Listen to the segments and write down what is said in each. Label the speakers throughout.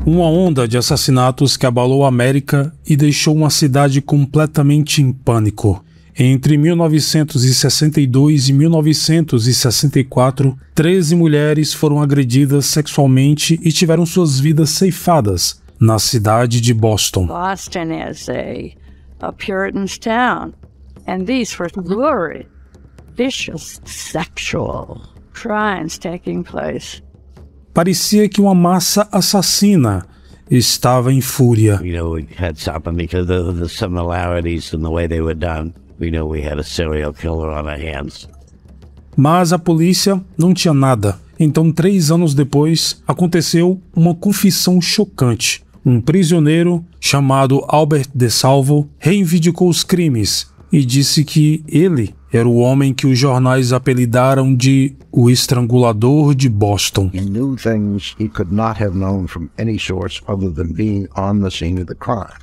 Speaker 1: Uma onda de assassinatos que abalou a América e deixou uma cidade completamente em pânico. Entre 1962 e 1964, 13 mulheres foram agredidas sexualmente e tiveram suas vidas ceifadas na cidade de Boston.
Speaker 2: Boston is a Puritan's town, and these were lurid, vicious, sexual crimes taking place.
Speaker 1: Parecia que uma massa assassina estava em fúria.
Speaker 3: We had something because of the similarities in the way they were done. We had a serial killer on our hands.
Speaker 1: Mas a polícia não tinha nada. Então, 3 anos depois, aconteceu uma confissão chocante. Um prisioneiro chamado Albert DeSalvo reivindicou os crimes e disse que ele era o homem que os jornais apelidaram de o Estrangulador de Boston.
Speaker 4: He knew things he could not have known from any source other than being on the scene of the crime.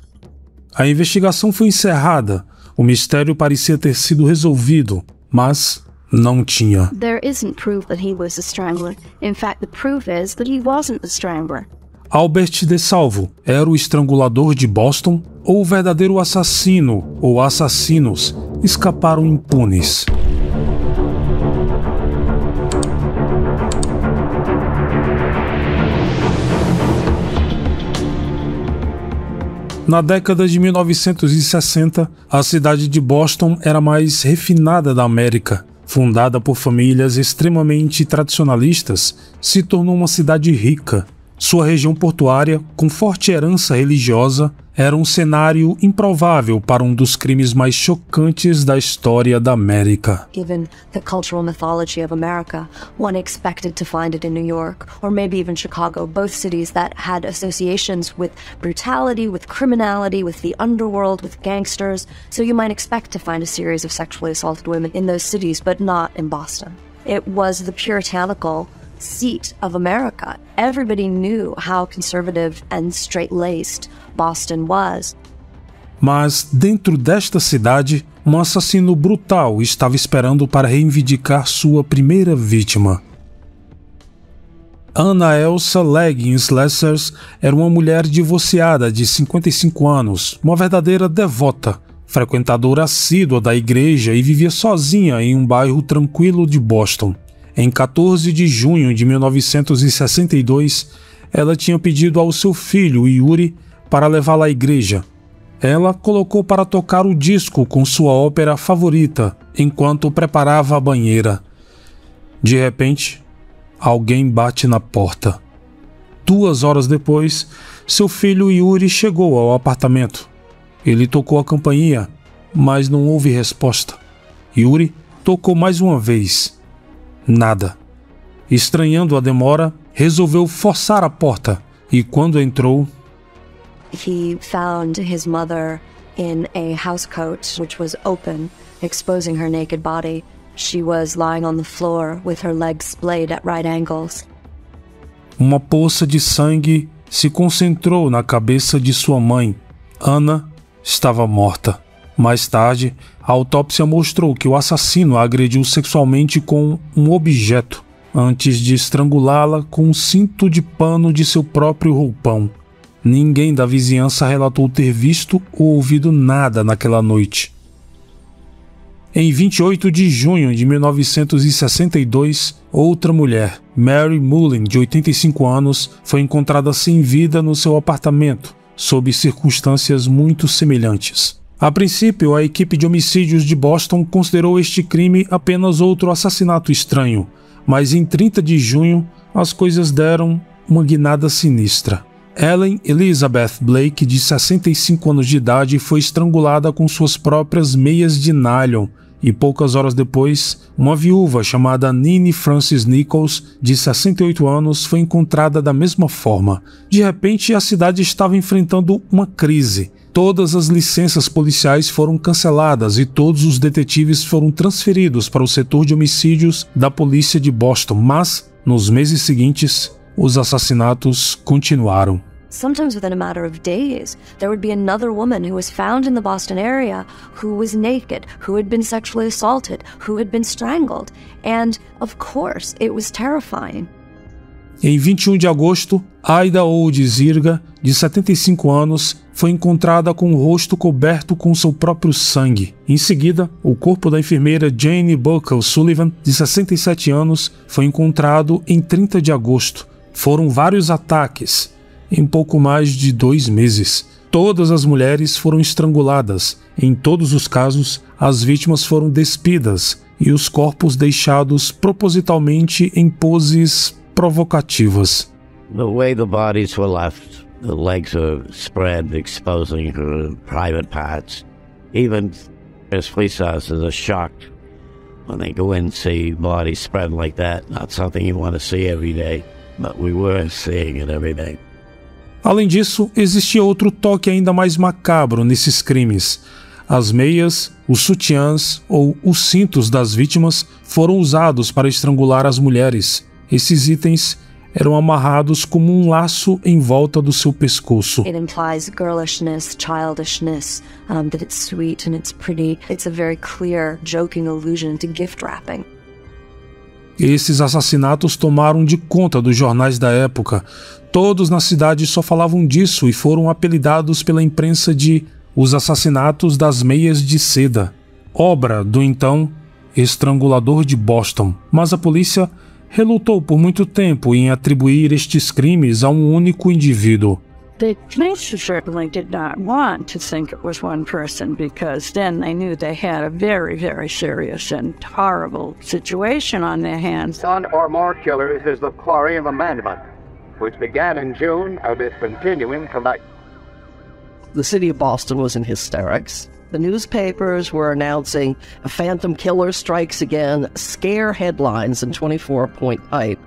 Speaker 1: A investigação foi encerrada. O mistério parecia ter sido resolvido, mas não tinha.
Speaker 5: There isn't proof that he was the strangler. In fact, the proof is that he wasn't the strangler.
Speaker 1: Albert DeSalvo era o estrangulador de Boston ou o verdadeiro assassino ou assassinos escaparam impunes? Na década de 1960, a cidade de Boston era a mais refinada da América. Fundada por famílias extremamente tradicionalistas, se tornou uma cidade rica. Sua região portuária, com forte herança religiosa, era um cenário improvável para um dos crimes mais chocantes da história da América.
Speaker 6: Given the cultural mythology of America, one expected to find it in New York, or maybe even Chicago, both cities that had associations with brutality, with criminality, with the underworld, with gangsters, so you might expect to find a series of sexually assaulted women in those cities, but not in Boston. It was the puritanical seat of America. Everybody knew how conservative and straight-laced Boston was.
Speaker 1: Mas dentro desta cidade, um assassino brutal estava esperando para reivindicar sua primeira vítima. Anna Elsa Leggins Lessers era uma mulher divorciada de 55 anos, uma verdadeira devota, frequentadora assídua da igreja e vivia sozinha em um bairro tranquilo de Boston. Em 14 de junho de 1962, ela tinha pedido ao seu filho, Yuri, para levá-la à igreja. Ela colocou para tocar o disco com sua ópera favorita, enquanto preparava a banheira. De repente, alguém bate na porta. 2 horas depois, seu filho Yuri chegou ao apartamento. Ele tocou a campainha, mas não houve resposta. Yuri tocou mais uma vez. Nada. Estranhando a demora, resolveu forçar a porta e quando entrou,
Speaker 6: He found his mother in a housecoat which was open, exposing her naked body. She was lying on the floor with her legs splayed at right angles.
Speaker 1: Uma poça de sangue se concentrou na cabeça de sua mãe. Anna estava morta. Mais tarde, a autópsia mostrou que o assassino a agrediu sexualmente com um objeto, antes de estrangulá-la com um cinto de pano de seu próprio roupão. Ninguém da vizinhança relatou ter visto ou ouvido nada naquela noite. Em 28 de junho de 1962, outra mulher, Mary Mullen, de 85 anos, foi encontrada sem vida no seu apartamento, sob circunstâncias muito semelhantes. A princípio, a equipe de homicídios de Boston considerou este crime apenas outro assassinato estranho, mas em 30 de junho, as coisas deram uma guinada sinistra. Ellen Elizabeth Blake, de 65 anos de idade, foi estrangulada com suas próprias meias de nylon e poucas horas depois, uma viúva chamada Nini Frances Nichols, de 68 anos, foi encontrada da mesma forma. De repente, a cidade estava enfrentando uma crise. Todas as licenças policiais foram canceladas e todos os detetives foram transferidos para o setor de homicídios da polícia de Boston, mas, nos meses seguintes, os assassinatos continuaram.
Speaker 6: Sometimes within a matter of days, there would be another woman who was found in the Boston area who was naked, who had been sexually assaulted, who had been strangled, and, of course, it was terrifying.
Speaker 1: Em 21 de agosto, Aida Old Zirga, de 75 anos, foi encontrada com o rosto coberto com seu próprio sangue. Em seguida, o corpo da enfermeira Jane Buckle Sullivan, de 67 anos, foi encontrado em 30 de agosto. Foram vários ataques, em pouco mais de 2 meses. Todas as mulheres foram estranguladas. Em todos os casos, as vítimas foram despidas e os corpos deixados propositalmente em poses provocativas.
Speaker 3: The way the bodies were left, the legs were spread, exposing her private parts. Even as police officers are shocked when they go in and see bodies spread like that. Not something you want to see every day, but we were seeing it every day.
Speaker 1: Além disso, existia outro toque ainda mais macabro nesses crimes. As meias, os sutiãs ou os cintos das vítimas foram usados para estrangular as mulheres. Esses itens eram amarrados como um laço em volta do seu pescoço.
Speaker 6: It implies girlishness, childishness, that it's sweet and it's pretty. It's a very clear, joking allusion to gift wrapping.
Speaker 1: Esses assassinatos tomaram de conta dos jornais da época. Todos na cidade só falavam disso e foram apelidados pela imprensa de Os Assassinatos das Meias de Seda, obra do então estrangulador de Boston. Mas a polícia relutou por muito tempo em atribuir estes crimes a um único indivíduo.
Speaker 2: The police certainly did not want to think it was one person, because then they knew they had a very, very serious and horrible situation on their hands.
Speaker 7: One or more killers is the quarry of amendment, which began in June and is continuing tonight.
Speaker 8: The city of Boston was in hysterics. The newspapers were announcing a phantom killer strikes again, scare headlines in 24-point type.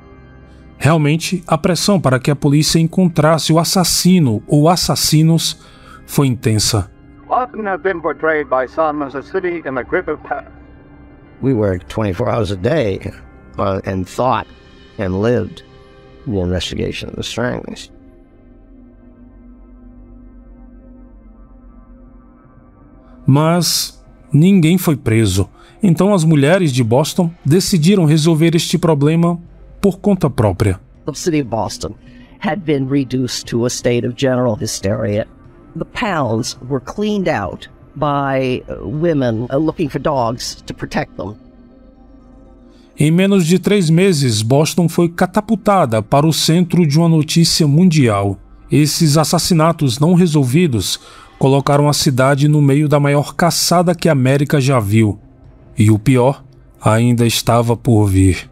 Speaker 1: Realmente, a pressão para que a polícia encontrasse o assassino ou assassinos foi intensa.
Speaker 7: Boston has been portrayed by some as a city in the grip of terror.
Speaker 4: We worked 24 hours a day and thought and lived the investigation of the stranglings.
Speaker 1: Mas ninguém foi preso. Então as mulheres de Boston decidiram resolver este problema por conta própria.
Speaker 8: The city of Boston had been reduced to a state of general hysteria. The pounds were cleaned out by women looking for dogs to protect them.
Speaker 1: Em menos de 3 meses, Boston foi catapultada para o centro de uma notícia mundial. Esses assassinatos não resolvidos colocaram a cidade no meio da maior caçada que a América já viu. E o pior ainda estava por vir.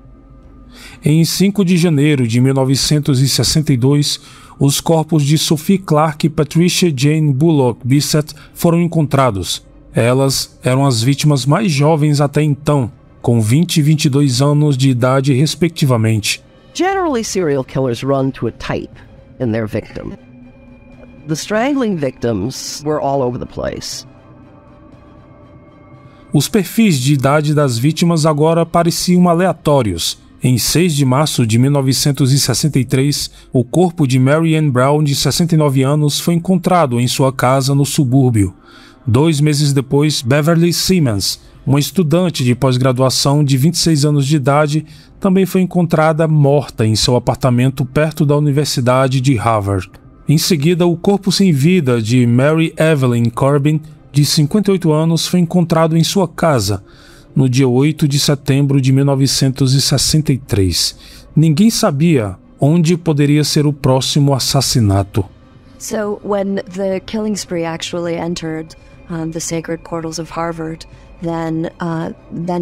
Speaker 1: Em 5 de janeiro de 1962, os corpos de Sophie Clark e Patricia Jane Bullock Bissett foram encontrados. Elas eram as vítimas mais jovens até então, com 20 e 22 anos de idade respectivamente.
Speaker 8: Generally, serial killers run to a type in their victim. The strangling victims were all over the place.
Speaker 1: Os perfis de idade das vítimas agora pareciam aleatórios. Em 6 de março de 1963, o corpo de Mary Ann Brown, de 69 anos, foi encontrado em sua casa no subúrbio. 2 meses depois, Beverly Simmons, uma estudante de pós-graduação de 26 anos de idade, também foi encontrada morta em seu apartamento perto da Universidade de Harvard. Em seguida, o corpo sem vida de Mary Evelyn Corbin, de 58 anos, foi encontrado em sua casa, no dia 8 de setembro de 1963. Ninguém sabia onde poderia ser o próximo assassinato.
Speaker 6: So when the killing spree actually entered the sacred portals of Harvard, then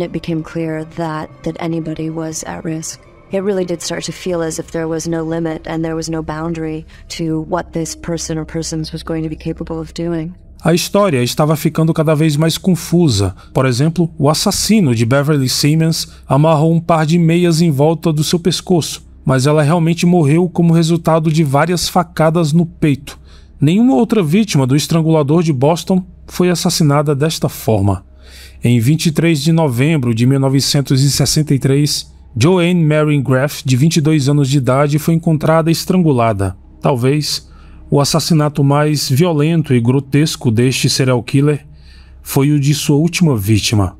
Speaker 6: it became clear that anybody was at risk. It really did start to feel as if there was no limit and there was no boundary to what this person or persons was going to be capable of doing.
Speaker 1: A história estava ficando cada vez mais confusa. Por exemplo, o assassino de Beverly Simmons amarrou um par de meias em volta do seu pescoço, mas ela realmente morreu como resultado de várias facadas no peito. Nenhuma outra vítima do estrangulador de Boston foi assassinada desta forma. Em 23 de novembro de 1963, Joanne Mary Graff, de 22 anos de idade, foi encontrada estrangulada. Talvez o assassinato mais violento e grotesco deste serial killer foi o de sua última vítima,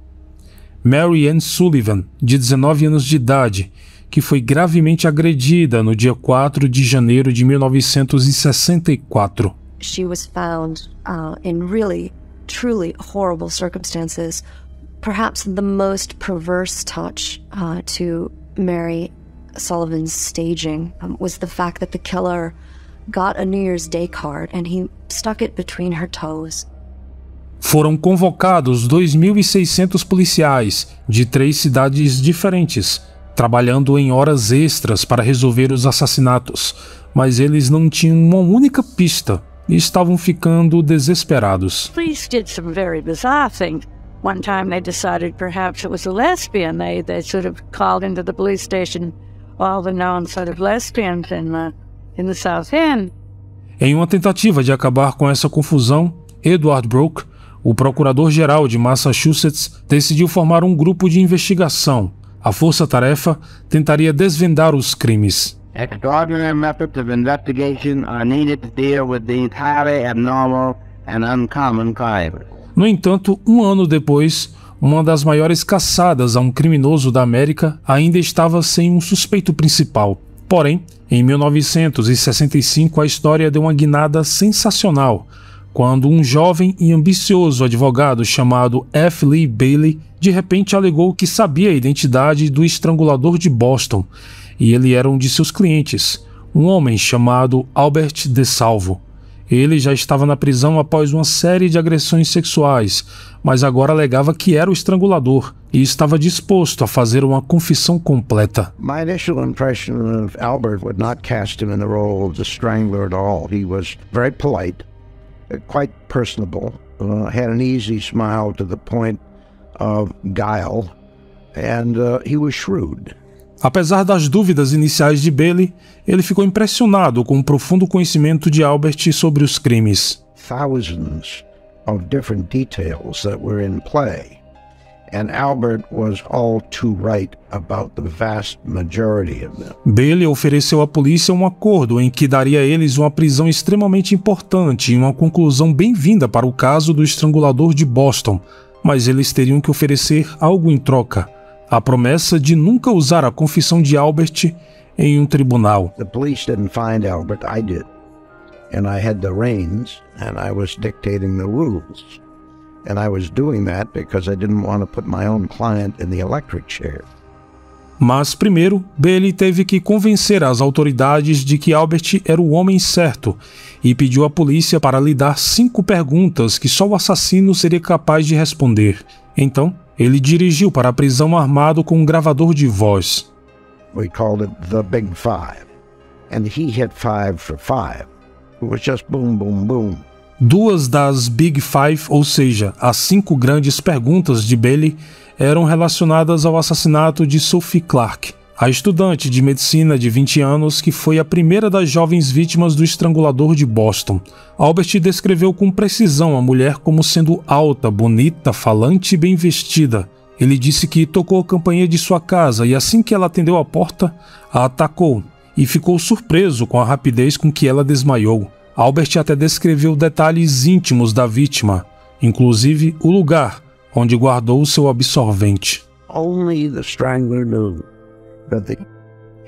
Speaker 1: Mary Ann Sullivan, de 19 anos de idade, que foi gravemente agredida no dia 4 de janeiro de 1964.
Speaker 6: She was found in really, truly horrible circumstances. Perhaps the most perverse touch to Mary Sullivan's staging was the fact that the killer got a New Year's Day card and he stuck it between her toes.
Speaker 1: Foram convocados 2.600 policiais de 3 cidades diferentes, trabalhando em horas extras para resolver os assassinatos, mas eles não tinham uma única pista e estavam ficando desesperados.
Speaker 2: Police did some very bizarre things. One time they decided perhaps it was a lesbian. They sort of called into the police station all the known sort of lesbians in the South End.
Speaker 1: Em uma tentativa de acabar com essa confusão, Edward Brooke, o procurador-geral de Massachusetts, decidiu formar um grupo de investigação. A força-tarefa tentaria desvendar os crimes.
Speaker 7: Extraordinary methods of investigation are needed to deal with these highly abnormal and uncommon crimes.
Speaker 1: No entanto, um ano depois, uma das maiores caçadas a um criminoso da América ainda estava sem um suspeito principal. Porém, em 1965, a história deu uma guinada sensacional, quando um jovem e ambicioso advogado chamado F. Lee Bailey de repente alegou que sabia a identidade do estrangulador de Boston, e ele era um de seus clientes, um homem chamado Albert DeSalvo. Ele já estava na prisão após uma série de agressões sexuais, mas agora alegava que era o estrangulador e estava disposto a fazer uma confissão completa.
Speaker 9: My initial impression of Albert would not cast him in the role of the strangler at all. He was very polite, quite personable, had an easy smile to the point of guile, and he was shrewd.
Speaker 1: Apesar das dúvidas iniciais de Bailey, ele ficou impressionado com o profundo conhecimento de Albert sobre os crimes.
Speaker 9: Thousands of different details that were in play, and Albert was all too right about the vast majority of them.
Speaker 1: Bailey ofereceu à polícia um acordo em que daria a eles uma prisão extremamente importante e uma conclusão bem-vinda para o caso do estrangulador de Boston, mas eles teriam que oferecer algo em troca. A promessa de nunca usar a confissão de Albert em um tribunal.
Speaker 9: The police didn't find Albert, I did. And I had the reins, and I was dictating the rules. And I was doing that because I didn't want to put my own client in the electric chair.
Speaker 1: Mas primeiro, Bailey teve que convencer as autoridades de que Albert era o homem certo e pediu à polícia para lhe dar 5 perguntas que só o assassino seria capaz de responder. Então, ele dirigiu para a prisão armado com um gravador de voz.
Speaker 9: We called it the Big Five, and he hit 5 for 5. It was just boom, boom, boom.
Speaker 1: 2 das Big Five, ou seja, as 5 grandes perguntas de Bailey, eram relacionadas ao assassinato de Sophie Clark, a estudante de medicina de 20 anos que foi a primeira das jovens vítimas do estrangulador de Boston. Albert descreveu com precisão a mulher como sendo alta, bonita, falante e bem vestida. Ele disse que tocou a campainha de sua casa e assim que ela atendeu a porta, a atacou e ficou surpreso com a rapidez com que ela desmaiou. Albert até descreveu detalhes íntimos da vítima, inclusive o lugar onde guardou seu absorvente.
Speaker 9: Only the strangler knew that they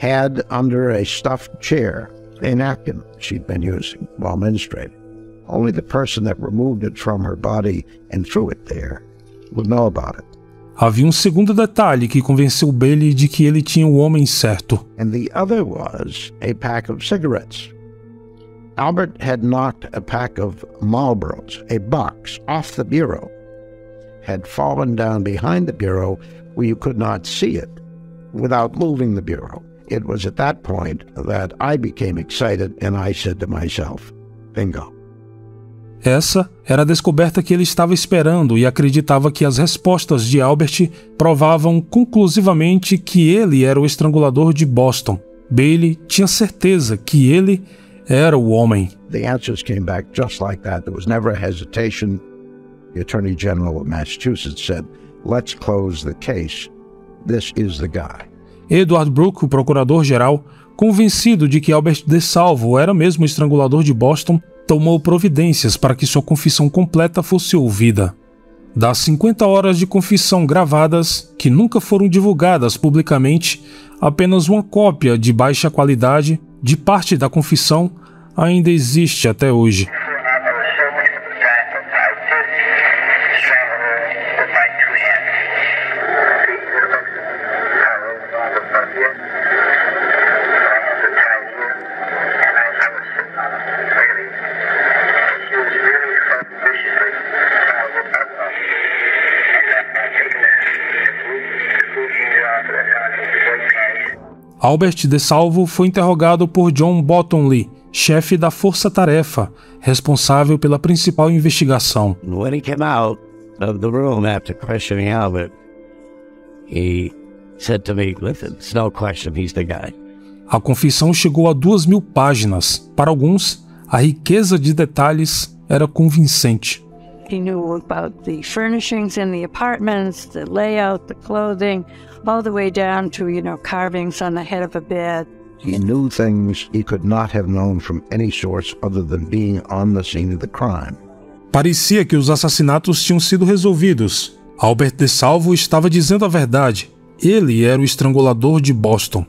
Speaker 9: had under a stuffed chair a napkin she'd been using while menstruating. Only the person that removed it from her body and threw it there would know about it.
Speaker 1: Havia um segundo detalhe que convenceu Bailey de que ele tinha o homem certo.
Speaker 9: And the other was a pack of cigarettes. Albert had knocked a pack of Marlboros, a box, off the bureau, had fallen down behind the bureau where you could not see it without moving the bureau. It was at that point that I became excited and I said to myself, bingo.
Speaker 1: Essa era a descoberta que ele estava esperando e acreditava que as respostas de Albert provavam conclusivamente que ele era o estrangulador de Boston. Bailey tinha certeza que ele era o homem.
Speaker 9: The answers came back just like that. There was never a hesitation. The Attorney General of Massachusetts said, let's close the case. This is the guy.
Speaker 1: Edward Brooke, o procurador-geral, convencido de que Albert DeSalvo era mesmo o estrangulador de Boston, tomou providências para que sua confissão completa fosse ouvida. Das 50 horas de confissão gravadas, que nunca foram divulgadas publicamente, Apenas uma cópia de baixa qualidade de parte da confissão ainda existe até hoje. Albert DeSalvo foi interrogado por John Bottomley, chefe da força-tarefa, responsável pela principal investigação.
Speaker 3: When he came out of the room after questioning Albert, he said to me, "Listen, it's no question, he's the guy."
Speaker 1: A confissão chegou a 2.000 páginas. Para alguns, a riqueza de detalhes era convincente.
Speaker 2: He knew about the furnishings in the apartments, the layout, the clothing, all the way down to, carvings on the head of a bed.
Speaker 9: He knew things he could not have known from any source other than being on the scene of the crime.
Speaker 1: Parecia que os assassinatos tinham sido resolvidos. Albert DeSalvo estava dizendo a verdade. Ele era o estrangulador de Boston.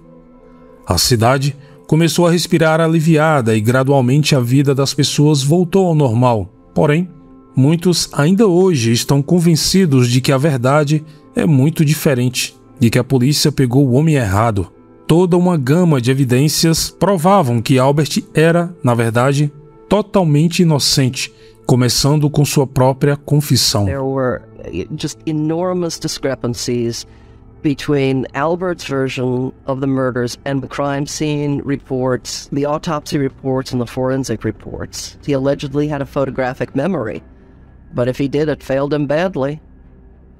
Speaker 1: A cidade começou a respirar aliviada e gradualmente a vida das pessoas voltou ao normal. Porém, muitos ainda hoje estão convencidos de que a verdade é muito diferente, de que a polícia pegou o homem errado. Toda uma gama de evidências provavam que Albert era, na verdade, totalmente inocente, começando com sua própria confissão.
Speaker 8: There were just enormous discrepancies between Albert's version of the murders and the crime scene reports, the autopsy reports, and the forensic reports. He allegedly had a photographic memory, but if he did, it failed him badly.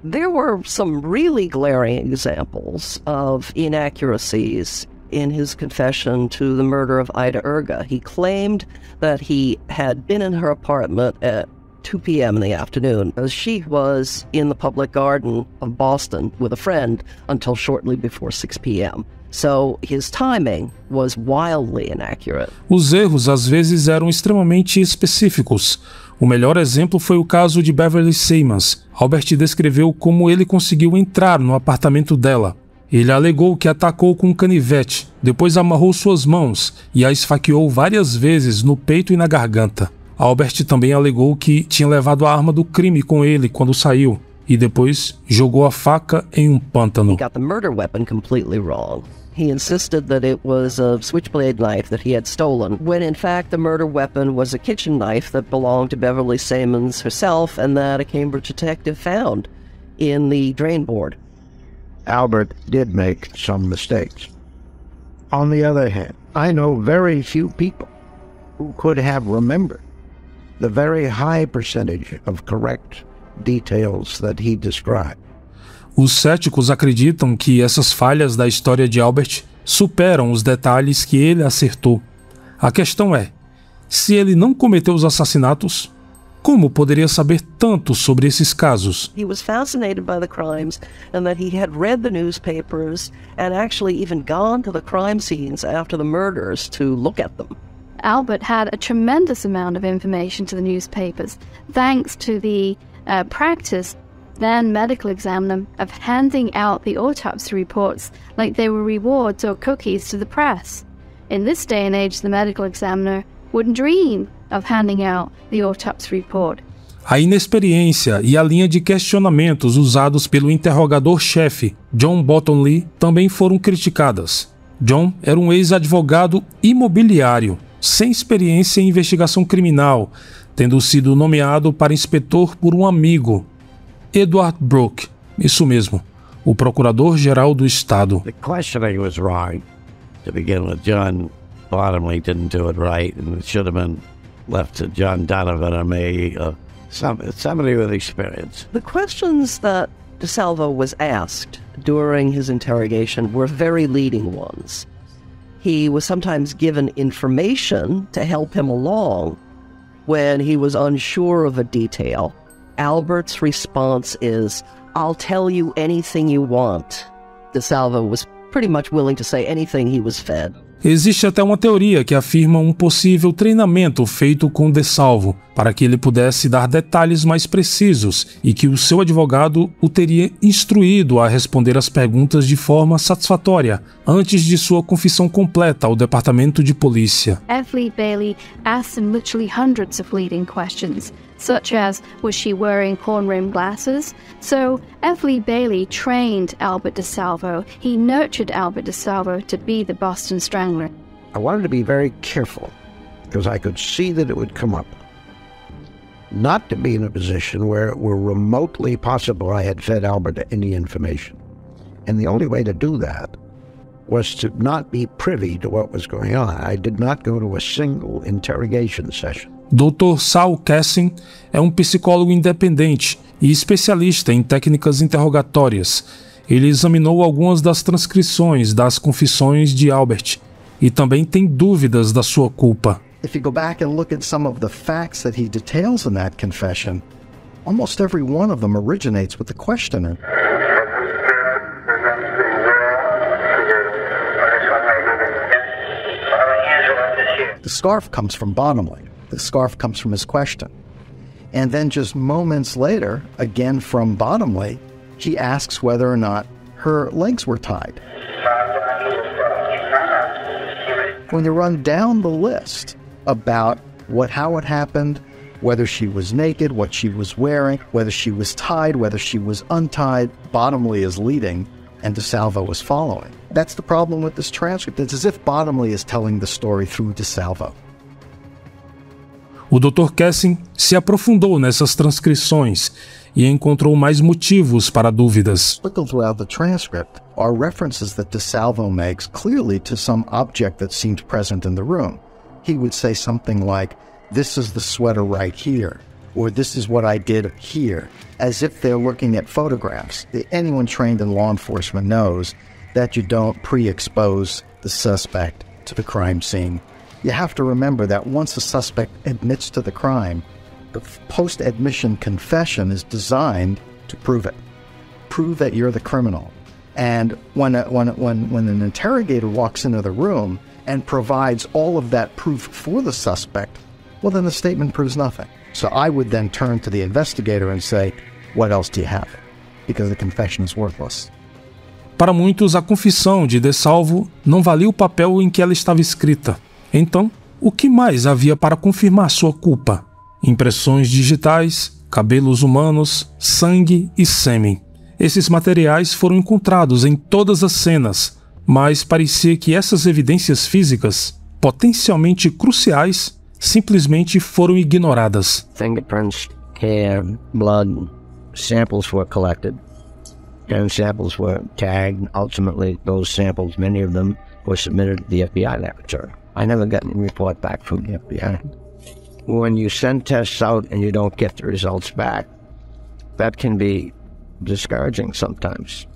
Speaker 8: There were some really glaring examples of inaccuracies in his confession to the murder of Ida Erga. He claimed that he had been in her apartment at 2 p.m. in the afternoon, as she was in the public garden of Boston with a friend until shortly before 6 p.m. So his timing was wildly inaccurate.
Speaker 1: Os erros às vezes eram extremamente específicos. O melhor exemplo foi o caso de Beverly Simmons. Albert descreveu como ele conseguiu entrar no apartamento dela. Ele alegou que atacou com um canivete, depois amarrou suas mãos e a esfaqueou várias vezes no peito e na garganta. Albert também alegou que tinha levado a arma do crime com ele quando saiu e depois jogou a faca em um pântano.
Speaker 8: He got the murder weapon completely wrong. He insisted that it was a switchblade knife that he had stolen, when in fact the murder weapon was a kitchen knife that belonged to Beverly Simmons herself and that a Cambridge detective found in the drain board.
Speaker 9: Albert did make some mistakes. On the other hand, I know very few people who could have remembered the very high percentage of correct details that he described.
Speaker 1: Os céticos acreditam que essas falhas da história de Albert superam os detalhes que ele acertou. A questão é, se ele não cometeu os assassinatos, como poderia saber tanto sobre esses casos?
Speaker 8: He was fascinated by the crimes and that he had read the newspapers and actually even gone to the crime scenes after the murders to look at them.
Speaker 5: Albert had a tremendous amount of information to the newspapers, thanks to the practice then medical examiner of handing out the autopsy reports like they were rewards or cookies to the press. In this day and age, the medical examiner wouldn't dream of handing out the autopsy report.
Speaker 1: A inexperiência e a linha de questionamentos usados pelo interrogador-chefe, John Bottomley, também foram criticadas. John era um ex-advogado imobiliário, sem experiência em investigação criminal, tendo sido nomeado para inspetor por um amigo, Edward Brooke, isso mesmo, o procurador-geral do estado.
Speaker 3: The questioning was wrong to begin with. John Bottomley didn't do it right, and it should have been left to John Donovan or me, somebody with experience.
Speaker 8: The questions that DeSalvo was asked during his interrogation were very leading ones. He was sometimes given information to help him along when he was unsure of a detail. Albert's response is, "I'll tell you anything you want." DeSalvo was pretty much willing to say anything he was fed.
Speaker 1: Existe até uma teoria que afirma um possível treinamento feito com DeSalvo para que ele pudesse dar detalhes mais precisos e que o seu advogado o teria instruído a responder as perguntas de forma satisfatória antes de sua confissão completa ao departamento de polícia.
Speaker 5: F. Lee Bailey asked him literally hundreds of leading questions, such as, was she wearing horn-rimmed glasses? So, F. Lee Bailey trained Albert DeSalvo. He nurtured Albert DeSalvo to be the Boston Strangler.
Speaker 9: I wanted to be very careful because I could see that it would come up. Not to be in a position where it were remotely possible I had fed Albert any information. And the only way to do that was to not be privy to what was going on. I did not go to a single interrogation session.
Speaker 1: Dr. Saul Cassin é um psicólogo independente e especialista em técnicas interrogatórias. Ele examinou algumas das transcrições das confissões de Albert e também tem dúvidas da sua culpa.
Speaker 10: If you go back and look at some of the facts that he details in that confession, almost every one of them originates with the questioner. The scarf comes from Bottomley. The scarf comes from his question. And then just moments later, again from Bottomley, he asks whether or not her legs were tied. When you run down the list about how it happened, whether she was naked, what she was wearing, whether she was tied, whether she was untied, Bottomley is leading and DeSalvo was following. That's the problem with this transcript. It's as if Bottomley is telling the story through DeSalvo.
Speaker 1: O Dr. Cassin se aprofundou nessas transcrições e encontrou mais motivos para dúvidas.
Speaker 10: Looking throughout the transcript are references that DeSalvo makes clearly to some object that seemed present in the room. He would say something like, "This is the sweater right here," or "This is what I did here," as if they're looking at photographs. Anyone trained in law enforcement knows that you don't pre-expose the suspect to the crime scene. You have to remember that once a suspect admits to the crime, the post-admission confession is designed to prove it. Prove that you're the criminal. And when an interrogator walks into the room and provides all of that proof for the suspect, well, then the statement proves nothing. So I would then turn to the investigator and say, what else do you have? Because the confession is worthless.
Speaker 1: Para muitos, a confissão de DeSalvo não valia o papel em que ela estava escrita. Então, o que mais havia para confirmar sua culpa? Impressões digitais, cabelos humanos, sangue e sêmen. Esses materiais foram encontrados em todas as cenas, mas parecia que essas evidências físicas, potencialmente cruciais, simplesmente foram ignoradas.
Speaker 4: Fingerprints, hair, blood, samples were collected, and samples were tagged. Ultimately, those samples, many of them, were submitted to the FBI laboratory. I never got any report back from the FBI. When you send tests out and you don't get the results back, that can be discouraging sometimes.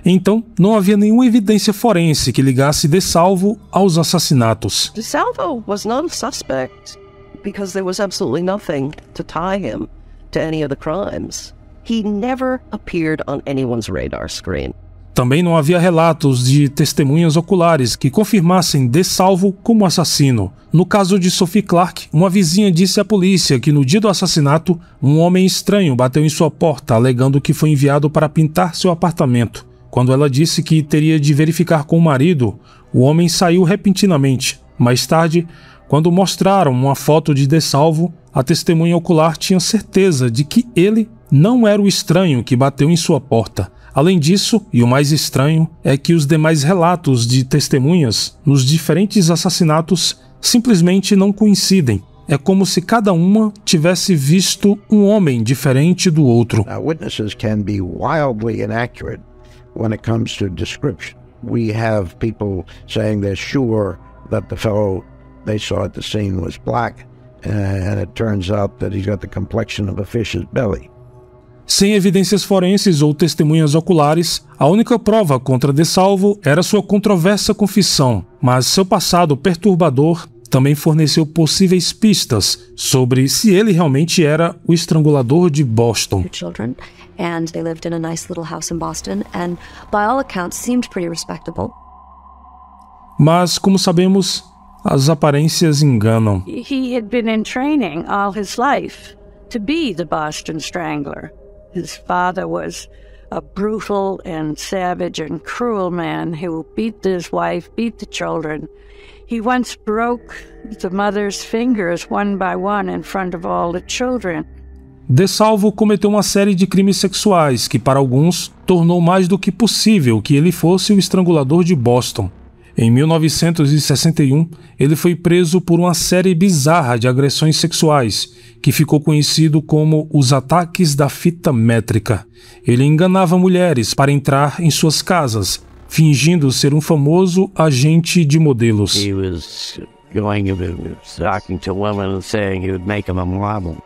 Speaker 1: Então, não havia nenhuma evidência forense que ligasse DeSalvo aos assassinatos.
Speaker 8: DeSalvo was not a suspect because there was absolutely nothing to tie him to any of the crimes. He never appeared on anyone's radar screen.
Speaker 1: Também não havia relatos de testemunhas oculares que confirmassem DeSalvo como assassino. No caso de Sophie Clark, uma vizinha disse à polícia que no dia do assassinato, um homem estranho bateu em sua porta, alegando que foi enviado para pintar seu apartamento. Quando ela disse que teria de verificar com o marido, o homem saiu repentinamente. Mais tarde, quando mostraram uma foto de DeSalvo, a testemunha ocular tinha certeza de que ele não era o estranho que bateu em sua porta. Além disso, e o mais estranho, é que os demais relatos de testemunhas nos diferentes assassinatos simplesmente não coincidem. É como se cada uma tivesse visto um homem diferente do outro.
Speaker 9: Witnesses can be wildly inaccurate when it comes to description. We have people saying they're sure that the fellow they saw at the scene was black, and it turns out that he's got the complexion of a fish's belly.
Speaker 1: Sem evidências forenses ou testemunhas oculares, a única prova contra DeSalvo era sua controversa confissão, mas seu passado perturbador também forneceu possíveis pistas sobre se ele realmente era o estrangulador de Boston.
Speaker 6: Children, and they lived in a nice little house in Boston, and by all accounts seemed pretty respectable.
Speaker 1: Mas, como sabemos, as aparências enganam.
Speaker 2: He had been in training all his life to be the Boston Strangler. His father was a brutal and savage and cruel man who beat his wife, beat the children. He once broke the mother's fingers one by one in front of all the children.
Speaker 1: DeSalvo cometeu uma série de crimes sexuais que, para alguns, tornou mais do que possível que ele fosse o estrangulador de Boston. Em 1961, ele foi preso por uma série bizarra de agressões sexuais, que ficou conhecido como os ataques da fita métrica. Ele enganava mulheres para entrar em suas casas, fingindo ser um famoso agente de modelos.
Speaker 3: He was talking to women and saying he would make them a model,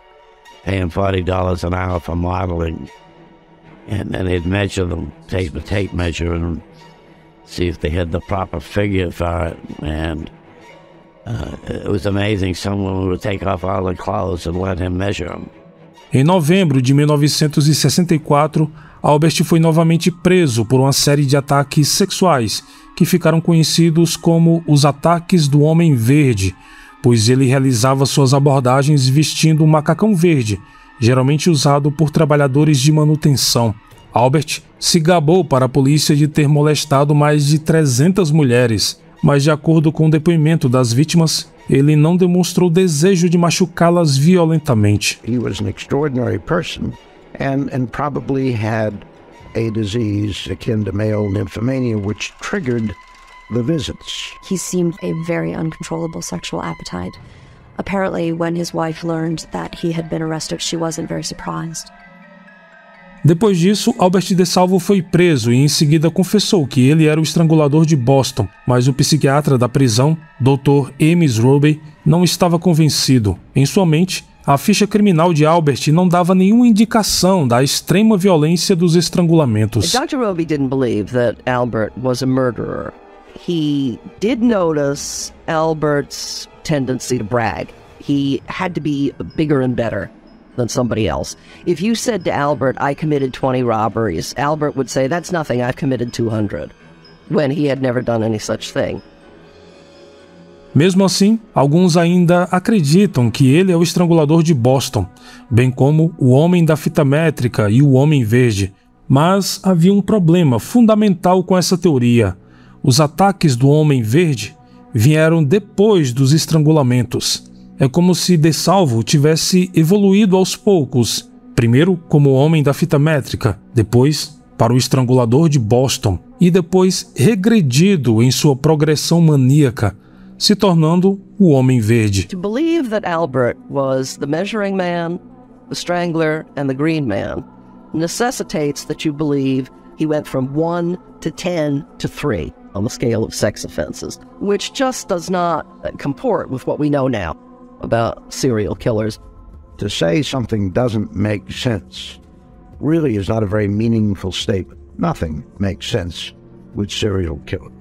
Speaker 3: paying $40 an hour for modeling, and then he'd measure them, take the tape measure and see if they had the proper figure for it, and it was amazing. Some women would take off all their clothes and let him measure them.
Speaker 1: Em novembro de 1964, Albert foi novamente preso por uma série de ataques sexuais que ficaram conhecidos como os ataques do Homem Verde, pois ele realizava suas abordagens vestindo um macacão verde, geralmente usado por trabalhadores de manutenção. Albert se gabou para a polícia de ter molestado mais de 300 mulheres, mas de acordo com o depoimento das vítimas, ele não demonstrou desejo de machucá-las violentamente.
Speaker 9: He was an extraordinary person and probably had a disease akin to male nymphomania which triggered the visits.
Speaker 6: He seemed a very uncontrollable sexual appetite. Apparently, when his wife learned that he had been arrested, she wasn't very surprised.
Speaker 1: Depois disso, Albert DeSalvo foi preso e em seguida confessou que ele era o estrangulador de Boston, mas o psiquiatra da prisão, Dr. Ames Roby, não estava convencido. Em sua mente, a ficha criminal de Albert não dava nenhuma indicação da extrema violência dos estrangulamentos.
Speaker 8: Dr. Roby didn't believe that Albert was a murderer. He did notice Albert's tendency to brag. He had to be bigger and better than somebody else. If you said to Albert, I committed 20 robberies, Albert would say, that's nothing, I've committed 200, when he had never done any such thing.
Speaker 1: Mesmo assim, alguns ainda acreditam que ele é o estrangulador de Boston, bem como o Homem da Fita Métrica e o Homem Verde. Mas havia um problema fundamental com essa teoria. Os ataques do Homem Verde vieram depois dos estrangulamentos. É como se DeSalvo tivesse evoluído aos poucos, primeiro como o Homem da Fita Métrica, depois para o estrangulador de Boston, e depois regredido em sua progressão maníaca, se tornando o Homem Verde.
Speaker 8: To believe that Albert was the measuring man, the strangler, and the green man necessitates that you believe he went from 1 to 10 to 3 on the scale of sex offenses, which just does not comport with what we know now about serial killers.
Speaker 9: To say something doesn't make sense really is not a very meaningful statement. Nothing makes sense with serial killers.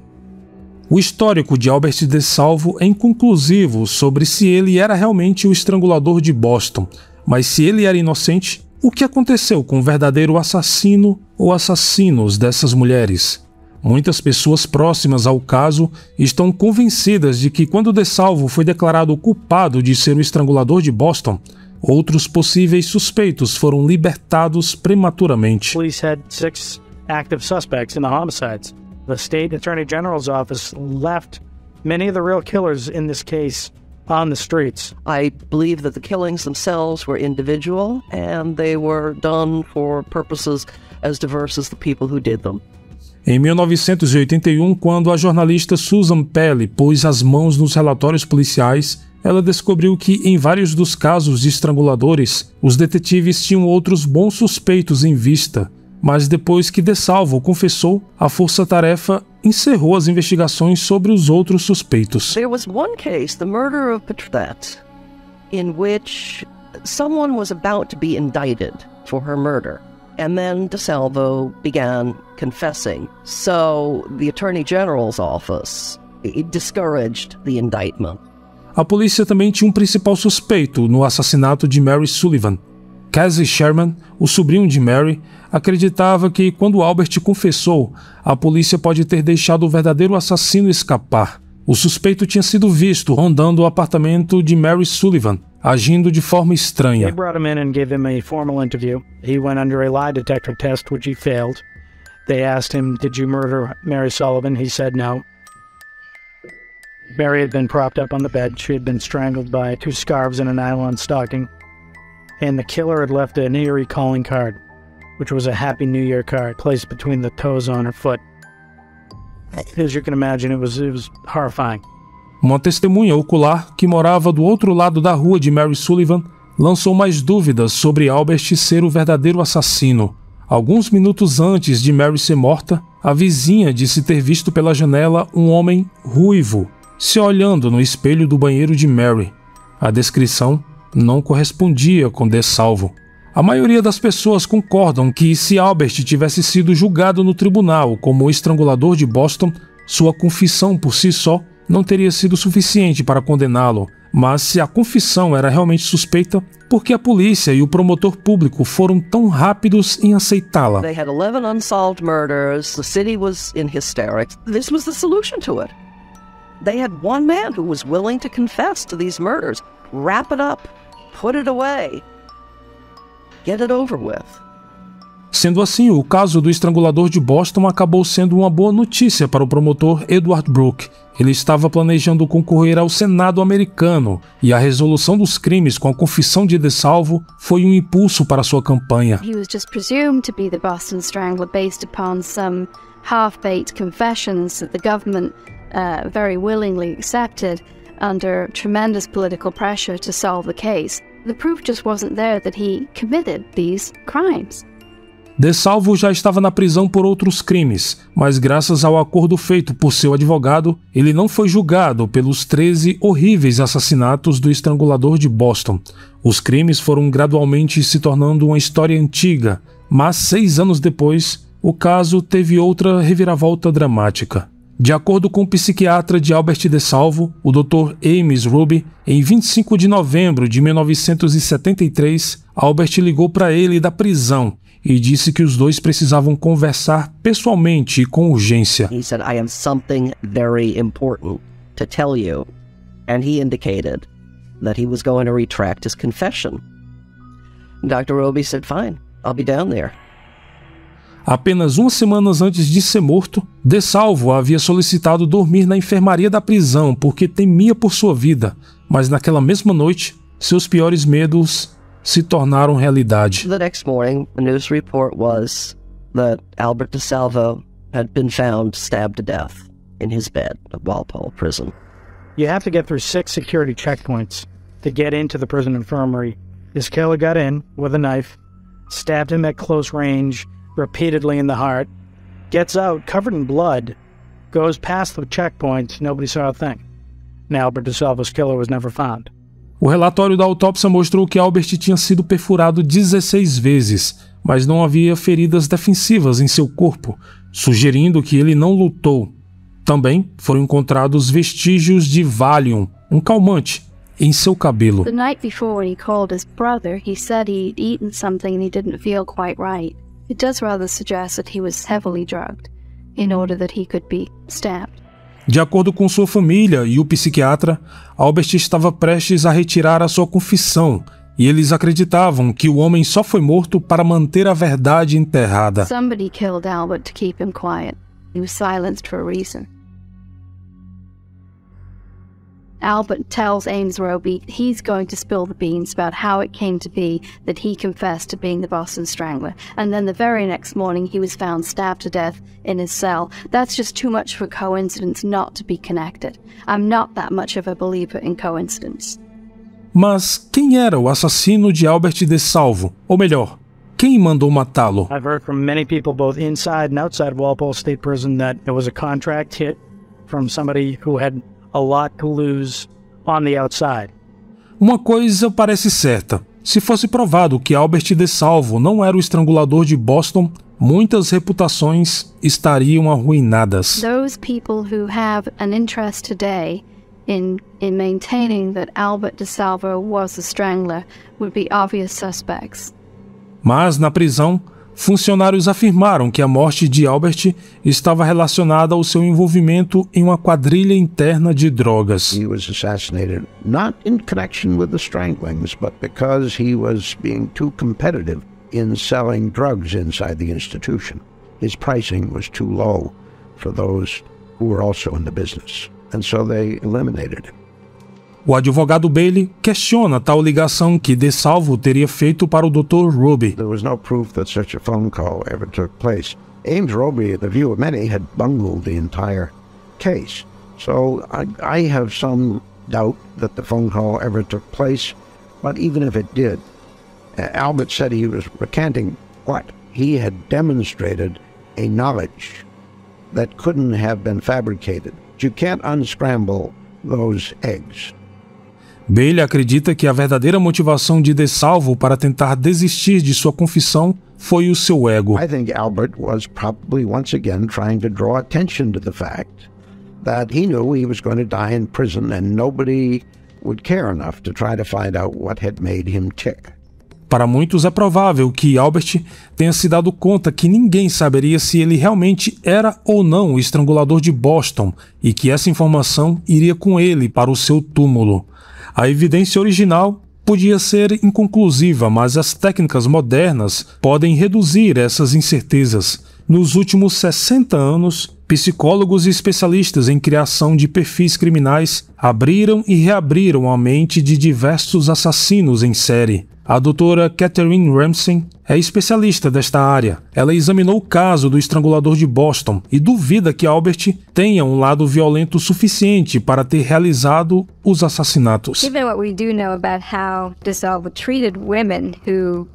Speaker 1: O histórico de Albert DeSalvo é inconclusivo sobre se ele era realmente o estrangulador de Boston, mas se ele era inocente, o que aconteceu com o verdadeiro assassino ou assassinos dessas mulheres? Muitas pessoas próximas ao caso estão convencidas de que quando DeSalvo foi declarado culpado de ser o estrangulador de Boston, outros possíveis suspeitos foram libertados prematuramente.
Speaker 11: Police had 6 active suspects in the homicides. The State Attorney General's office left many of the real killers in this case on the streets.
Speaker 8: I believe that the killings themselves were individual and they were done for purposes as diverse as the people who did them.
Speaker 1: Em 1981, quando a jornalista Susan Pelle pôs as mãos nos relatórios policiais, ela descobriu que, em vários dos casos de estranguladores, os detetives tinham outros bons suspeitos em vista, mas depois que DeSalvo confessou, a força-tarefa encerrou as investigações sobre os outros suspeitos.
Speaker 8: There was one case, the murder of Petrovette, in which someone was about to be indicted for her murder. And then DeSalvo began confessing. So the Attorney General's office discouraged the indictment.
Speaker 1: A polícia também tinha um principal suspeito no assassinato de Mary Sullivan. Casey Sherman, o sobrinho de Mary, acreditava que quando Albert confessou, a polícia pode ter deixado o verdadeiro assassino escapar. O suspeito tinha sido visto rondando o apartamento de Mary Sullivan, agindo de forma estranha.
Speaker 11: They brought him in and gave him a formal interview. He went under a lie detector test, which he failed. They asked him, "Did you murder Mary Sullivan?" He said no. Mary had been propped up on the bed. She had been strangled by 2 scarves and a nylon stocking. And the killer had left an eerie calling card, which was a Happy New Year card placed between the toes on her foot. As you can imagine, it was horrifying.
Speaker 1: Uma testemunha ocular que morava do outro lado da rua de Mary Sullivan lançou mais dúvidas sobre Albert ser o verdadeiro assassino. Alguns minutos antes de Mary ser morta, a vizinha disse ter visto pela janela um homem ruivo se olhando no espelho do banheiro de Mary. A descrição não correspondia com DeSalvo. A maioria das pessoas concordam que se Albert tivesse sido julgado no tribunal como o estrangulador de Boston, sua confissão por si só não teria sido suficiente para condená-lo. Mas se a confissão era realmente suspeita, por que a polícia e o promotor público foram tão rápidos em aceitá-la?
Speaker 8: They had 11 unsolved murders. The city was in hysterics. This was the solution to it. They had one man who was willing to confess to these murders. Wrap it up. Put it away. Get it over with.
Speaker 1: Sendo assim, o caso do estrangulador de Boston acabou sendo uma boa notícia para o promotor Edward Brooke. Ele estava planejando concorrer ao Senado americano e a resolução dos crimes com a confissão de DeSalvo foi um impulso para sua campanha.
Speaker 5: He was just presumed to be the Boston Strangler based upon some half-baked confessions that the government very willingly accepted under tremendous political pressure to solve the case. The proof just wasn't there that he committed these crimes.
Speaker 1: DeSalvo já estava na prisão por outros crimes, mas graças ao acordo feito por seu advogado, ele não foi julgado pelos 13 horríveis assassinatos do estrangulador de Boston. Os crimes foram gradualmente se tornando uma história antiga, mas 6 anos depois, o caso teve outra reviravolta dramática. De acordo com o psiquiatra de Albert DeSalvo, o Dr. Ames Ruby, em 25 de novembro de 1973, Albert ligou para ele da prisão e disse que os dois precisavam conversar pessoalmente e com urgência.
Speaker 8: He said, "I have something very important to tell you." And he indicated that he was going to retract his confession. Dr. Ruby said, "Fine, I'll be down there."
Speaker 1: Apenas 1 semana antes de ser morto, DeSalvo havia solicitado dormir na enfermaria da prisão porque temia por sua vida, mas naquela mesma noite, seus piores medos se tornaram realidade.
Speaker 8: The next morning, the news report was that Albert DeSalvo had been found stabbed to death in his bed at Walpole Prison.
Speaker 11: You have to get through 6 security checkpoints to get into the prison infirmary. This killer got in with a knife, stabbed him at close range, repeatedly in the heart, gets out covered in blood, goes past the checkpoints, nobody saw a thing. And Albert DeSalvo's killer was never found.
Speaker 1: O relatório da autópsia mostrou que Albert tinha sido perfurado 16 vezes, mas não havia feridas defensivas em seu corpo, sugerindo que ele não lutou. Também foram encontrados vestígios de Valium, um calmante, em seu cabelo.
Speaker 5: The night before, when he called his brother, he said he'd eaten something and he didn't feel quite right. It does rather suggest that he was heavily drugged in order that he could be stabbed.
Speaker 1: De acordo com sua família e o psiquiatra, Albert estava prestes a retirar a sua confissão e eles acreditavam que o homem só foi morto para manter a verdade enterrada.
Speaker 5: Somebody killed Albert to keep him quiet. He was silenced for a reason. Albert tells Ames Roby he's going to spill the beans about how it came to be that he confessed to being the Boston Strangler, and then the very next morning he was found stabbed to death in his cell. That's just too much of a coincidence not to be connected. I'm not that much of a believer in coincidence.
Speaker 1: Mas quem era o assassino de Albert DeSalvo? Ou melhor, quem mandou matá-lo?
Speaker 11: I've heard from many people both inside and outside Walpole State Prison that it was a contract hit from somebody who had a lot to lose on the outside.
Speaker 1: Uma coisa parece certa. Se fosse provado que Albert DeSalvo não era o estrangulador de Boston, muitas reputações estariam arruinadas.
Speaker 5: Those people who have an interest today in maintaining that Albert DeSalvo was the strangler would be obvious suspects
Speaker 1: Mas, na prisão, funcionários afirmaram que a morte de Albert estava relacionada ao seu envolvimento em uma quadrilha interna de drogas.
Speaker 9: He was assassinated not in connection with the stranglings, but because he was being too competitive in selling drugs inside the institution. His pricing was too low for those who were also in the business, and so they eliminated him.
Speaker 1: O advogado Bailey questiona tal ligação que DeSalvo teria feito para o Dr. Ruby.
Speaker 9: There was no proof that such a phone call ever took place. Ames Roby, in the view of many, had bungled the entire case. So I have some doubt that the phone call ever took place, but even if it did, Albert said he was recanting what? He had demonstrated a knowledge that couldn't have been fabricated. You can't unscramble those eggs.
Speaker 1: Bailey acredita que a verdadeira motivação de DeSalvo para tentar desistir de sua confissão foi o seu ego.
Speaker 9: I think Albert was probably once again trying to draw attention to the fact that he knew he was going to die in prison and nobody would care enough to try to find out what had made him tick.
Speaker 1: Para muitos é provável que Albert tenha se dado conta que ninguém saberia se ele realmente era ou não o estrangulador de Boston e que essa informação iria com ele para o seu túmulo. A evidência original podia ser inconclusiva, mas as técnicas modernas podem reduzir essas incertezas. Nos últimos 60 anos, psicólogos e especialistas em criação de perfis criminais abriram e reabriram a mente de diversos assassinos em série. A doutora Catherine Ramsey é especialista desta área. Ela examinou o caso do estrangulador de Boston e duvida que Albert tenha um lado violento suficiente para ter realizado os assassinatos.
Speaker 12: Given what we do know about how DeSalvo treated women who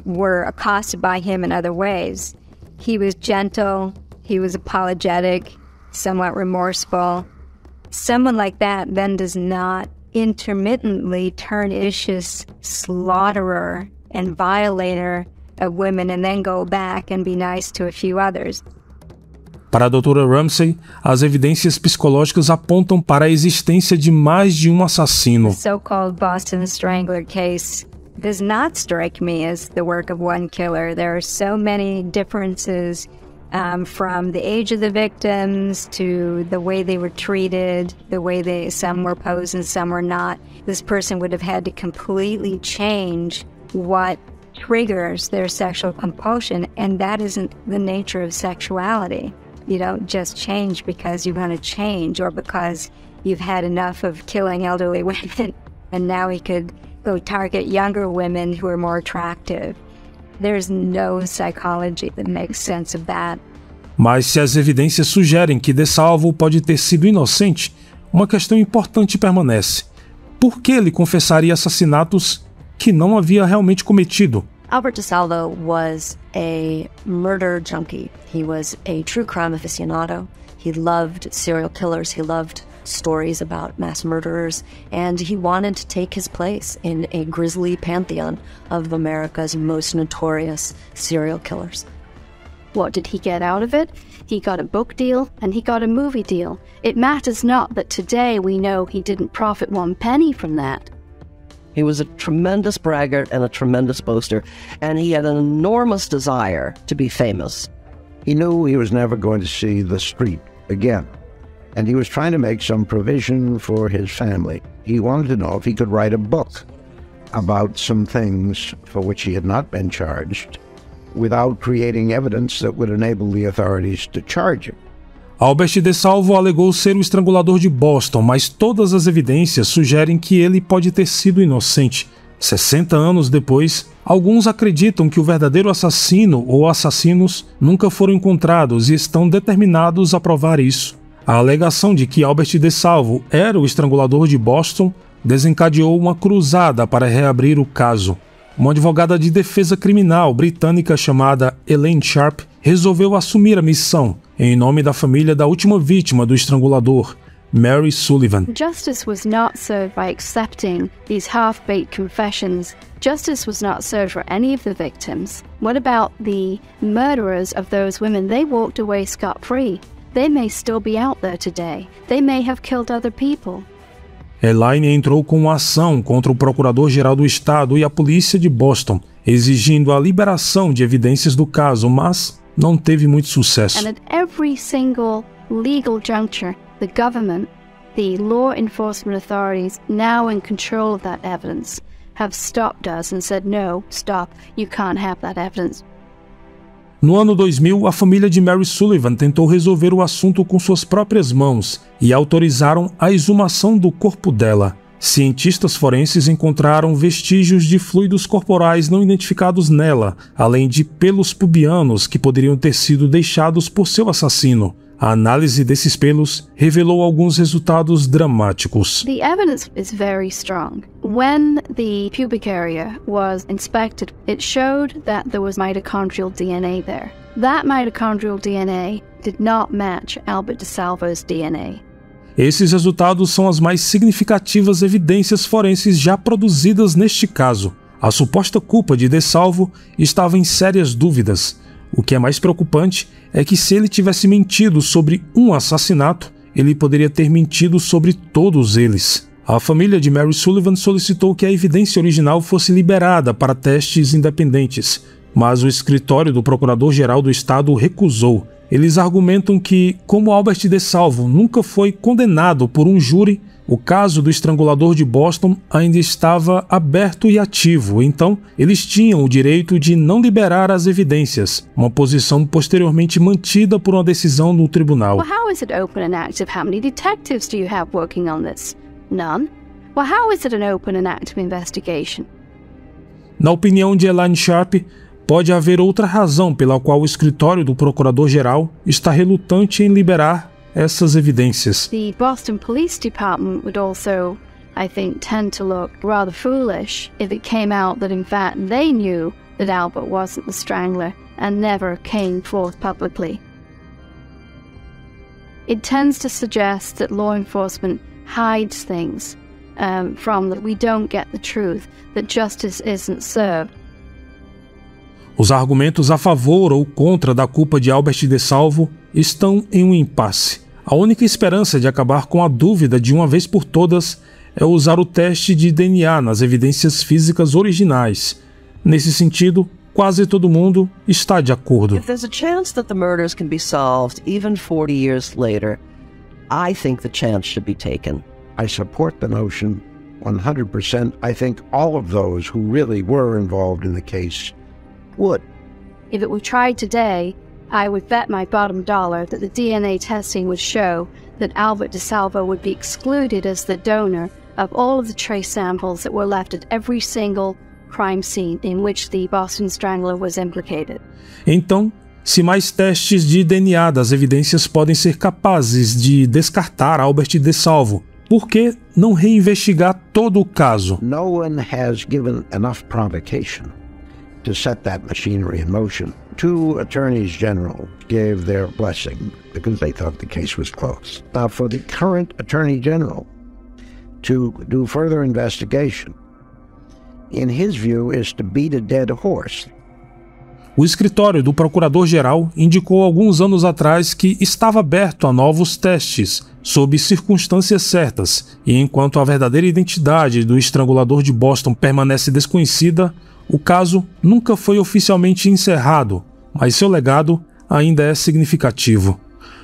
Speaker 12: were accosted by him in other ways, he was gentle, he was apologetic, somewhat remorseful. Someone like that then does not intermittently pernicious slaughterer and violator of women and then go back and be nice to a few others.
Speaker 1: Para a doutora Ramsey, as evidências psicológicas apontam para a existência de mais de um assassino.
Speaker 12: The so-called Boston Strangler case does not strike me as the work of one killer. There are so many differences from the age of the victims to the way they were treated, the way some were posed and some were not. This person would have had to completely change what triggers their sexual compulsion, and that isn't the nature of sexuality. You don't just change because you want to change or because you've had enough of killing elderly women and now he could go target younger women who are more attractive. There's no psychology that makes sense of that.
Speaker 1: Mas se as evidências sugerem que DeSalvo pode ter sido inocente, uma questão importante permanece. Por que ele confessaria assassinatos que não havia realmente cometido?
Speaker 6: Albert DeSalvo was a murder junkie. He was a true crime aficionado. He loved serial killers. He loved stories about mass murderers, and he wanted to take his place in a grisly pantheon of America's most notorious serial killers.
Speaker 5: What did he get out of it? He got a book deal and he got a movie deal. It matters not that today we know he didn't profit one penny from that.
Speaker 8: He was a tremendous braggart and a tremendous boaster, and he had an enormous desire to be famous.
Speaker 9: He knew he was never going to see the street again, and he was trying to make some provision for his family. He wanted to know if he could write a book about some things for which he had not been charged, without creating evidence that would enable the authorities to charge him.
Speaker 1: Albert DeSalvo alegou ser o estrangulador de Boston, mas todas as evidências sugerem que ele pode ter sido inocente. 60 anos depois, alguns acreditam que o verdadeiro assassino ou assassinos nunca foram encontrados e estão determinados a provar isso. A alegação de que Albert DeSalvo era o estrangulador de Boston desencadeou uma cruzada para reabrir o caso. Uma advogada de defesa criminal britânica chamada Elaine Sharp resolveu assumir a missão em nome da família da última vítima do estrangulador, Mary Sullivan.
Speaker 5: Justice was not served by accepting these half-baked confessions. Justice was not served for any of the victims. What about the murderers of those women? They walked away scot-free. They may still be out there today. They may have killed other people.
Speaker 1: Elaine entrou com uma ação contra o Procurador-Geral do Estado e a polícia de Boston, exigindo a liberação de evidências do caso, mas não teve muito sucesso.
Speaker 5: And at every single legal juncture, the government, the law enforcement authorities now in control of that evidence, have stopped us and said, no, stop, you can't have that evidence.
Speaker 1: No ano 2000, a família de Mary Sullivan tentou resolver o assunto com suas próprias mãos e autorizaram a exumação do corpo dela. Cientistas forenses encontraram vestígios de fluidos corporais não identificados nela, além de pelos pubianos que poderiam ter sido deixados por seu assassino. A análise desses pelos revelou alguns resultados dramáticos.
Speaker 5: The evidence is very strong. When the pubic area was inspected, it showed that there was mitochondrial DNA there. That mitochondrial DNA did not match Albert DeSalvo's DNA.
Speaker 1: Esses resultados são as mais significativas evidências forenses já produzidas neste caso. A suposta culpa de DeSalvo estava em sérias dúvidas. O que é mais preocupante é que se ele tivesse mentido sobre um assassinato, ele poderia ter mentido sobre todos eles. A família de Mary Sullivan solicitou que a evidência original fosse liberada para testes independentes, mas o escritório do Procurador-Geral do Estado recusou. Eles argumentam que, como Albert DeSalvo nunca foi condenado por um júri, o caso do estrangulador de Boston ainda estava aberto e ativo, então eles tinham o direito de não liberar as evidências, uma posição posteriormente mantida por uma decisão do tribunal.
Speaker 5: Well, how is it open and active? How many detectives do you have working on this? None. Well, how is it an open and active investigation?
Speaker 1: Na opinião de Elaine Sharp, pode haver outra razão pela qual o escritório do Procurador-Geral está relutante em liberar essas evidências.
Speaker 5: The Boston Police Department would also, I think, tend to look rather foolish if it came out that in fact they knew that Albert wasn't the strangler and never came forth publicly. It tends to suggest that law enforcement hides things from that we don't get the truth, that justice isn't served.
Speaker 1: Os argumentos a favor ou contra da culpa de Albert DeSalvo estão em um impasse. A única esperança de acabar com a dúvida de uma vez por todas é usar o teste de DNA nas evidências físicas originais. Nesse sentido, quase todo mundo está de acordo.
Speaker 8: If there's a chance that the murders can be solved even 40 years later, I think the chance should be taken.
Speaker 9: I support the notion 100%. I think all of those who really were involved in the case would.
Speaker 5: If it were tried today, I would bet my bottom dollar that the DNA testing would show that Albert DeSalvo would be excluded as the donor of all of the trace samples that were left at every single crime scene in which the Boston Strangler was implicated.
Speaker 1: Então, se mais testes de DNA das evidências podem ser capazes de descartar Albert DeSalvo, por que não reinvestigar todo o caso?
Speaker 9: No one has given enough provocation to set that machinery in motion. 2 attorneys general gave their blessing because they thought the case was closed. Now, for the current attorney general to do further investigation, in his view, is to beat a dead horse.
Speaker 1: O escritório do Procurador-Geral indicou alguns anos atrás que estava aberto a novos testes, sob circunstâncias certas, e enquanto a verdadeira identidade do estrangulador de Boston permanece desconhecida, o caso nunca foi oficialmente encerrado, mas seu legado ainda é significativo.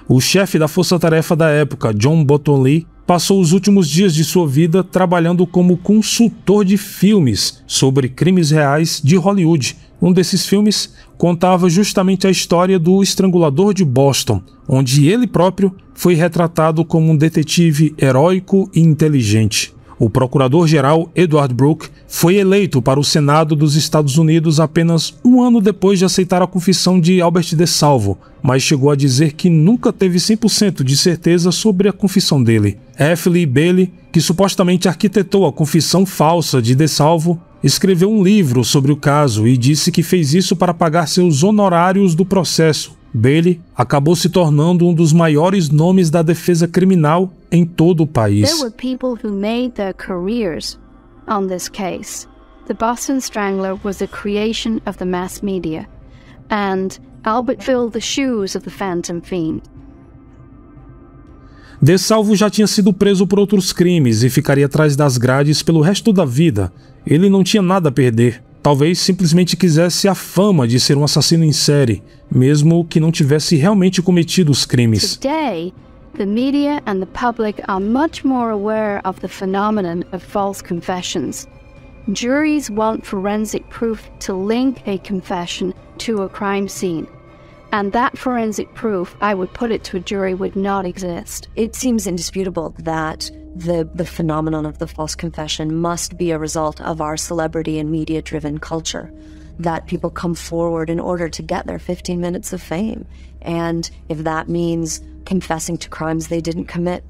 Speaker 1: O chefe da força-tarefa da época, John Button Lee, passou os últimos dias de sua vida trabalhando como consultor de filmes sobre crimes reais de Hollywood. Um desses filmes contava justamente a história do estrangulador de Boston, onde ele próprio foi retratado como um detetive heróico e inteligente. O procurador-geral Edward Brooke foi eleito para o Senado dos Estados Unidos apenas um ano depois de aceitar a confissão de Albert DeSalvo, mas chegou a dizer que nunca teve 100% de certeza sobre a confissão dele. F. Lee Bailey, que supostamente arquitetou a confissão falsa de DeSalvo, escreveu um livro sobre o caso e disse que fez isso para pagar seus honorários do processo. Bailey acabou se tornando um dos maiores nomes da defesa criminal em todo o país.
Speaker 5: There were people who made their careers on this case. The Boston Strangler was a creation of the mass media, and Albert filled the shoes of the Phantom Fiend.
Speaker 1: DeSalvo já tinha sido preso por outros crimes e ficaria atrás das grades pelo resto da vida. Ele não tinha nada a perder. Talvez simplesmente quisesse a fama de ser um assassino em série, mesmo que não tivesse realmente cometido os crimes.
Speaker 5: Today, the media and the public are much more aware of the phenomenon of false confessions. Juries want forensic proof to link a confession to a crime scene. And that forensic proof, I would put it to a jury, would not exist.
Speaker 6: It seems indisputable that the phenomenon of the false confession must be a result of our celebrity and media-driven culture, that people come forward in order to get their 15 minutes of fame. And if that means confessing to crimes they didn't commit.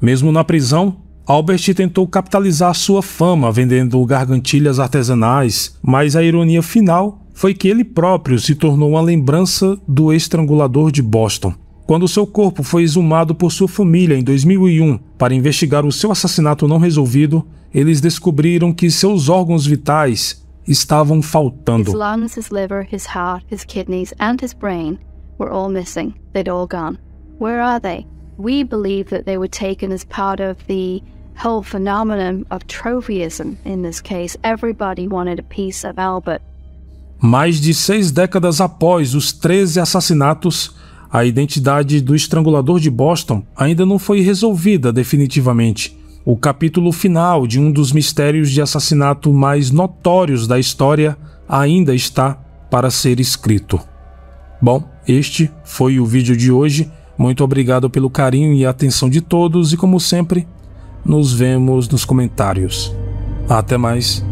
Speaker 1: Mesmo na prisão, Albert tentou capitalizar sua fama vendendo gargantilhas artesanais, mas a ironia final foi que ele próprio se tornou uma lembrança do estrangulador de Boston. Quando seu corpo foi exumado por sua família em 2001 para investigar o seu assassinato não resolvido, eles descobriram que seus órgãos vitais estavam faltando.
Speaker 5: His lungs, his liver, his heart, his kidneys, and his brain were all missing. They'd all gone. Where are they? We believe that they were taken as part of the whole phenomenon of trophyism in this case. Everybody wanted a piece of Albert.
Speaker 1: Mais de 6 décadas após os 13 assassinatos, a identidade do estrangulador de Boston ainda não foi resolvida definitivamente. O capítulo final de um dos mistérios de assassinato mais notórios da história ainda está para ser escrito. Bom, este foi o vídeo de hoje. Muito obrigado pelo carinho e atenção de todos e, como sempre, nos vemos nos comentários. Até mais.